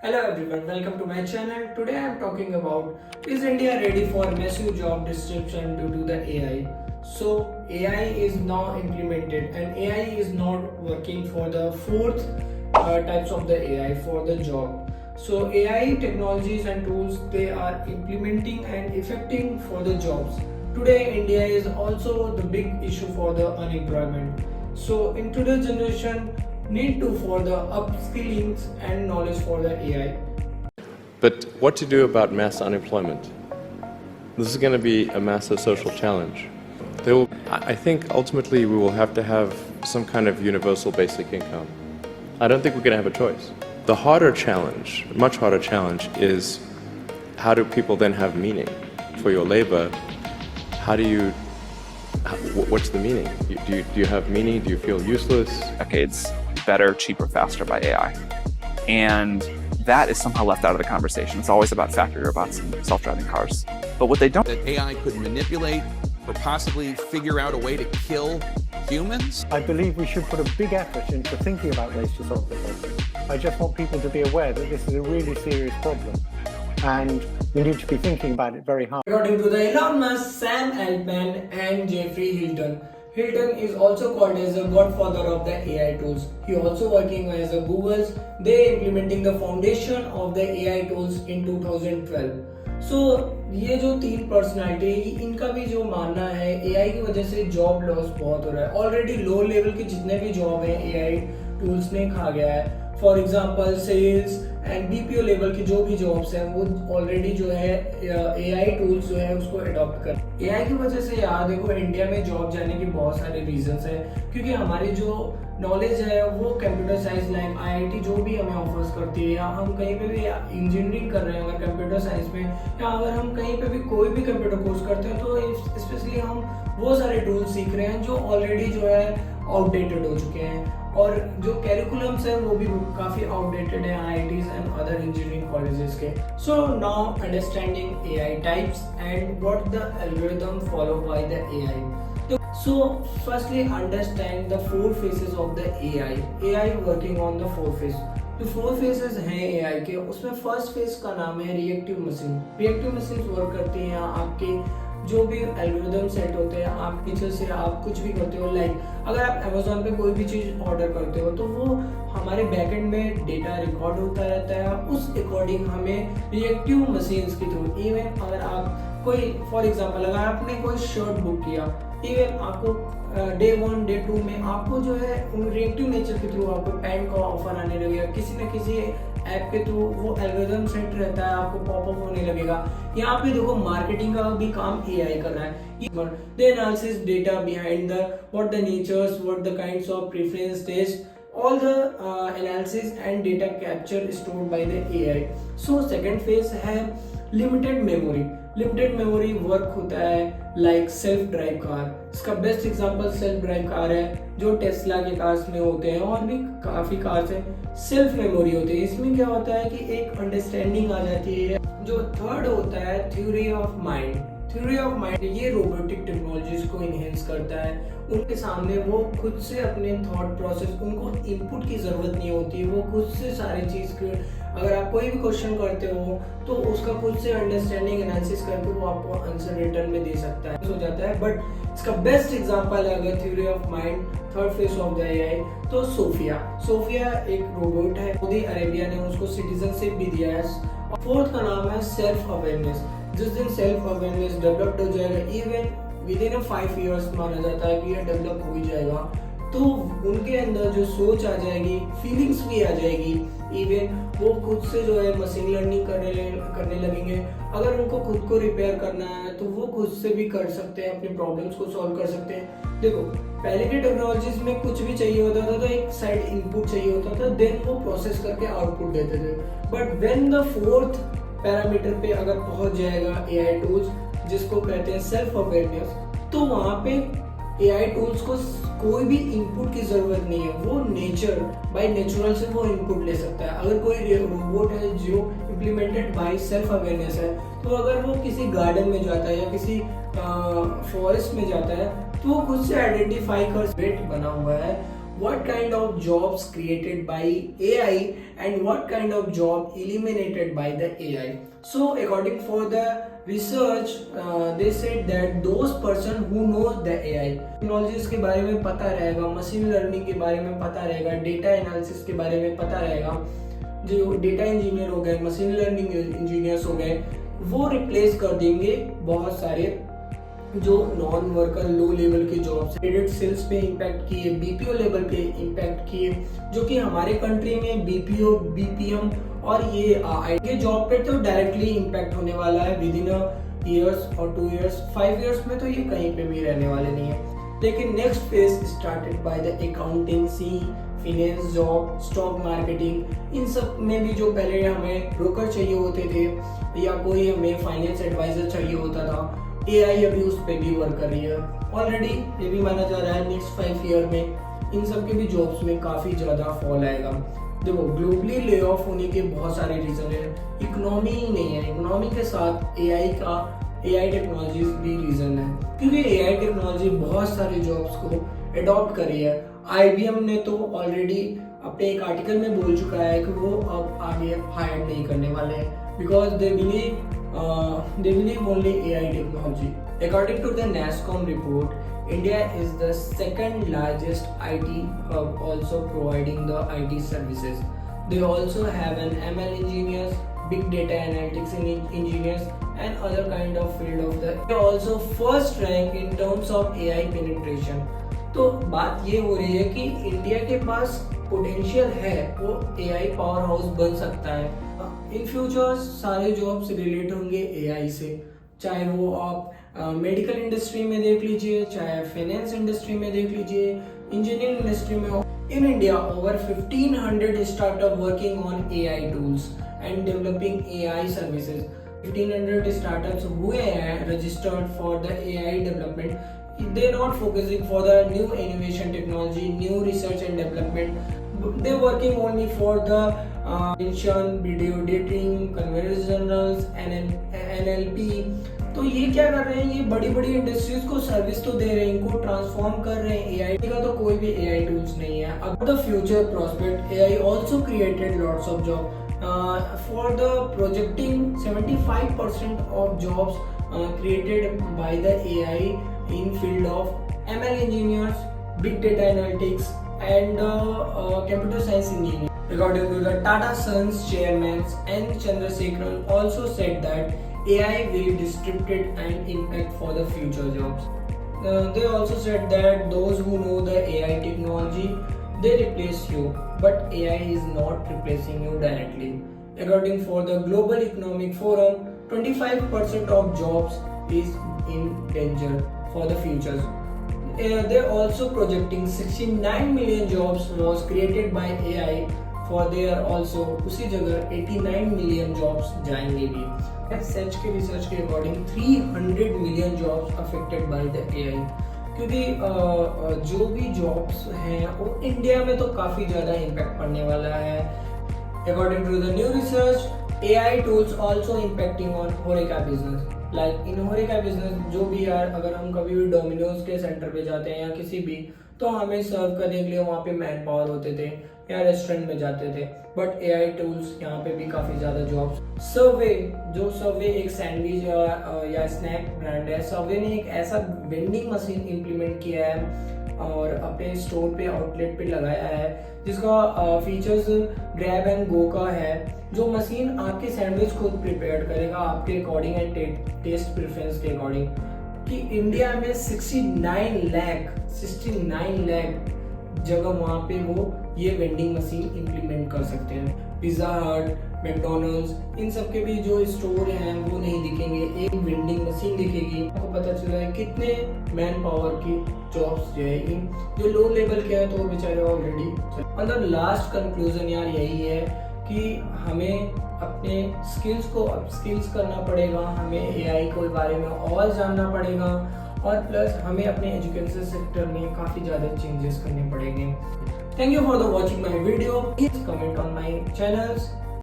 Hello everyone, welcome to my channel. Today I am talking about, is India ready for massive job disruption due to the AI? So AI is now implemented and AI is not working for the fourth types of the AI for the job. So AI technologies and tools, they are implementing and affecting for the jobs. Today India is also the big issue for the unemployment. So in today's generation, need to for the upskillings and knowledge for the AI. But what to do about mass unemployment? This is going to be a massive social challenge. I think ultimately we will have to have some kind of universal basic income. I don't think we're going to have a choice. The harder challenge, much harder challenge, is how do people then have meaning for your labor? What's the meaning? Do you have meaning? Do you feel useless? Decades better, cheaper, faster by AI. And that is somehow left out of the conversation. It's always about factory robots and self-driving cars. But what they don't... That AI could manipulate or possibly figure out a way to kill humans? I believe we should put a big effort into thinking about ways to solve the problem. I just want people to be aware that this is a really serious problem and we need to be thinking about it very hard. According to the Elon Musk, Sam Altman and Jeffrey Hinton. Hinton is also called as the godfather of the AI tools. He also working as a Google's. They implementing the foundation of the AI tools in 2012. So ये जो तीन personality, इनका भी जो मानना है AI की वजह से जॉब लॉस बहुत हो रहा है. ऑलरेडी लो लेवल के जितने भी जॉब हैं AI टूल्स ने खा गया है. For example sales and BPO level की जो भी जॉब्स हैं वो ऑलरेडी जो है AI टूल्स जो है उसको अडॉप्ट कर. AI की वजह से यार देखो इंडिया में जॉब जाने की बहुत सारे रीजंस हैं, क्योंकि हमारी जो नॉलेज है वो कंप्यूटर साइंस लाइन IIT जो भी हमें ऑफर्स करती है, या हम कहीं पे भी इंजीनियरिंग कर रहे हैं अगर कंप्यूटर साइंस में, या अगर हम कहीं पे भी कोई भी कंप्यूटर कोर्स करते हैं तो स्पेशली हम वो सारे टूल्स सीख रहे हैं जो ऑलरेडी जो है आउटडेटेड हो चुके हैं, और जो कैरिकुलम्स है वो भी काफी आउटडेटेड है IITs and other engineering colleges के. So now understanding AI types and what the algorithm follow by the AI. So firstly understand the four phases of the AI working on the four phases. जो four phases हैं AI के, उसमें first phase का नाम है reactive machine. Reactive machine work करती हैं आपके जो भी एल्गोरिथम सेट होते हैं, आप पीछे से आप कुछ भी करते हो, लाइक अगर आप अमेजोन पे कोई भी चीज़ ऑर्डर करते हो तो वो हमारे बैकएंड में डेटा रिकॉर्ड होता रहता है, उस अकॉर्डिंग हमें रिएक्टिव मशीन्स के थ्रू, इवन अगर आप कोई फॉर एग्जांपल अगर आपने कोई शर्ट बुक किया, इवन आपको डे 1 डे 2 में आपको जो है उन रिएक्टिव नेचर के थ्रू आपको पैंट का ऑफर आने लगेगा, किसी न किसी ऐप के थ्रू वो एल्गोरिथम सेट रहता है, आपको पॉपअप होने लगेगा. यहाँ पे देखो मार्केटिंग का भी काम AI कर रहा है. The analysis data behind the what the natures, what the kinds of preference taste, all the analysis and data capture stored by the AI. So second phase है limited memory. Limited memory work होता है like self drive car. इसका best example self drive car है जो Tesla के cars में होते हैं, और भी काफी कार्स हैं. सेल्फ मेमोरी होती है. इसमें क्या होता है कि एक अंडरस्टैंडिंग आ जाती है. जो थर्ड होता है theory of mind. Theory of mind ये रोबोटिक टेक्नोलॉजीज को इनहेंस करता है. उनके सामने वो खुद से अपने थॉट प्रोसेस, उनको इनपुट की जरूरत नहीं होती, वो खुद से सारी चीज के, अगर आप कोई भी क्वेश्चन करते हो तो उसका खुद से अंडरस्टैंडिंग एनालिसिस करके वो आपको आंसर रिटर्न में दे सकता है, हो जाता है. बट इसका बेस्ट एग्जांपल है अगर theory of mind third phase of the AI तो सोफिया एक रोबोट है. सऊदी अरेबिया ने उसको सिटीजनशिप भी दिया है. फोर्थ का नाम है सेल्फ अवेयरनेस. जिस दिन सेल्फ अवेयरनेस डेवलप्ड हो जाएगा, इवन विद इन 5 years माना जाता है कि ये डेवलप हो ही जाएगा, तो उनके अंदर जो सोच आ जाएगी, फीलिंग्स भी आ जाएगी, इवन वो खुद से जो है मशीन लर्निंग करने लगेंगे. अगर उनको खुद को रिपेयर करना है तो वो खुद से भी कर सकते हैं, अपनी प्रॉब्लम्स को सॉल्व कर सकते हैं. देखो पहले के टेक्नोलॉजीज में कुछ भी चाहिए होता था तो एक साइड इनपुट चाहिए होता था, देन वो प्रोसेस करके आउटपुट देते थे. But when the fourth parameter पे अगर पहुंच जाएगा AI टूल्स, जिसको कहते हैं सेल्फ अवेयरनेस, तो वहां पे AI टूल्स को कोई भी इनपुट की जरूरत नहीं है. वो नेचर बाय नेचुरल से वो इनपुट ले सकता है. अगर कोई रोबोट है जो इम्प्लीमेंटेड बाय सेल्फ अवेयरनेस है, तो अगर वो किसी गार्डन में जाता है या किसी फॉरेस्ट में जाता है तो वो खुद से आइडेंटिफाई कर वेट बना हुआ है, what kind of jobs created by AI and what kind of job eliminated by the AI. So according for the research, they said that those person who knows the AI technologies के बारे में पता रहेगा, machine learning के बारे में पता रहेगा, डेटा एनालिसिस के बारे में पता रहेगा, जो डेटा इंजीनियर हो गए, मशीन लर्निंग इंजीनियर्स हो गए, वो रिप्लेस कर देंगे बहुत सारे जो नॉन वर्कर लो लेवल के जॉब्स, क्रेडिट सेल्स पे इम्पैक्ट किए, बीपीओ लेवल पे इम्पैक्ट किए, जो कि हमारे कंट्री में बीपीओ, बीपीएम और ये जॉब पे तो डायरेक्टली इम्पैक्ट होने वाला है विद इन ईयर्स और 2 इयर्स, 5 इयर्स में तो ये कहीं पे भी रहने वाले नहीं है। लेकिन next phase started by the accountancy, finance job, stock marketing, इन सब में भी जो पहले हमें ब्रोकर चाहिए होते थे या कोई हमें फाइनेंस एडवाइजर चाहिए होता था, AI अभी उस पे भी वर्क कर रही है ऑलरेडी। ये भी माना जा रहा है नेक्स्ट 5 ईयर में इन सब के भी जॉब्स में काफी ज्यादा फॉल आएगा। देखो ग्लोबली ले ऑफ होने के बहुत सारे रीजन है, इकोनॉमी ही नहीं है, इकोनॉमी के साथ AI टेक्नोलॉजी भी रीजन है, क्योंकि AI टेक्नोलॉजी बहुत सारे जॉब्स को अडॉप्ट करी है। IBM ने तो ऑलरेडी अपने एक आर्टिकल में बोल चुका है कि वो अब आगे हायर नहीं करने वाले हैं, because they believe only AI technology. According to the NASSCOM report, India is the second largest IT hub, also providing the IT services. They also have an ML engineers, big data analytics engineers, and other kind of field of the. They also first rank in terms of AI penetration. तो बात ये हो रही है कि India के पास potential है, वो AI पावर हाउस बन सकता है। इन फ्यूचर सारे जॉब्स रिलेट होंगे AI से, चाहे वो आप मेडिकल इंडस्ट्री में देख लीजिए, चाहे फाइनेंस इंडस्ट्री में देख लीजिए, इंजीनियरिंग इंडस्ट्री में हो। In India over 1500 startup working on AI tools and developing AI services. 1500 startups हुए हैं registered for the AI development. They are not focusing for the new innovation technology, new research and development. They are working only for the video editing, conversationals, NLP. तो ये क्या कर रहे हैं, ये बड़ी बड़ी इंडस्ट्रीज को सर्विस तो दे रहे हैं, इनको ट्रांसफॉर्म कर रहे हैं। AI का तो कोई भी AI टूल्स नहीं है। अब the future prospect, AI also created lots of jobs for the projecting 75% of jobs created by the AI in field of ML engineers, big data analytics, and computer science engineers. According to the Tata Sons chairman N. Chandrasekaran also said that AI will disrupt and impact for the future jobs. They also said that those who know the AI technology, they replace you, but AI is not replacing you directly. According for the Global Economic Forum, 25% of jobs is in danger for the futures. They're also projecting 69 million jobs was created by AI, for there also उसी जगह 89 million jobs जाएंगे भी। सच के research के according 300 million jobs affected by the AI, क्योंकि जो भी jobs हैं वो इंडिया में तो काफ़ी ज़्यादा इम्पैक्ट पड़ने वाला है। According to the new research, AI tools also impacting on HoReCa business. Like in HoReCa business जो भी यार, अगर हम कभी भी डोमिनोज के सेंटर पे जाते हैं या किसी भी, तो हमें सर्व करने के लिए वहाँ पे मैन पावर होते थे या रेस्टोरेंट में जाते थे, बट AI टूल्स यहाँ पे भी काफ़ी ज़्यादा जॉब्स। सर्वे एक सैंडविच या स्नैक ब्रांड है, सर्वे ने एक ऐसा वेंडिंग मशीन इम्प्लीमेंट किया है और अपने स्टोर पे आउटलेट पे लगाया है, जिसका फीचर्स ग्रैब एंड गो का है, जो मशीन आपके सैंडविच खुद प्रिपेयर करेगा आपके अकॉर्डिंग एंड टेस्ट प्रेफरेंस के अकॉर्डिंग। कि इंडिया में 69 लाख जगह वहाँ पे वो ये वेंडिंग मशीन इम्प्लीमेंट कर सकते हैं। पिज़्ज़ा हट, मैकडोनल्ड्स, इन सब के भी जो स्टोर हैं वो नहीं दिखेंगे, एक वेंडिंग मशीन दिखेगी। आपको पता चला है कितने मैन पावर की जॉब्स जाएगी, जो लो लेवल के हैं तो वो बेचारे ऑलरेडी। मतलब लास्ट कंक्लूजन यार यही है कि हमें अपने स्किल्स को अपस्किल्स करना पड़ेगा, हमें AI के बारे में और जानना पड़ेगा, और प्लस हमें अपने एजुकेशन सेक्टर में काफ़ी ज़्यादा चेंजेस करने पड़ेंगे। Thank you for the watching my video. Please comment on my channels.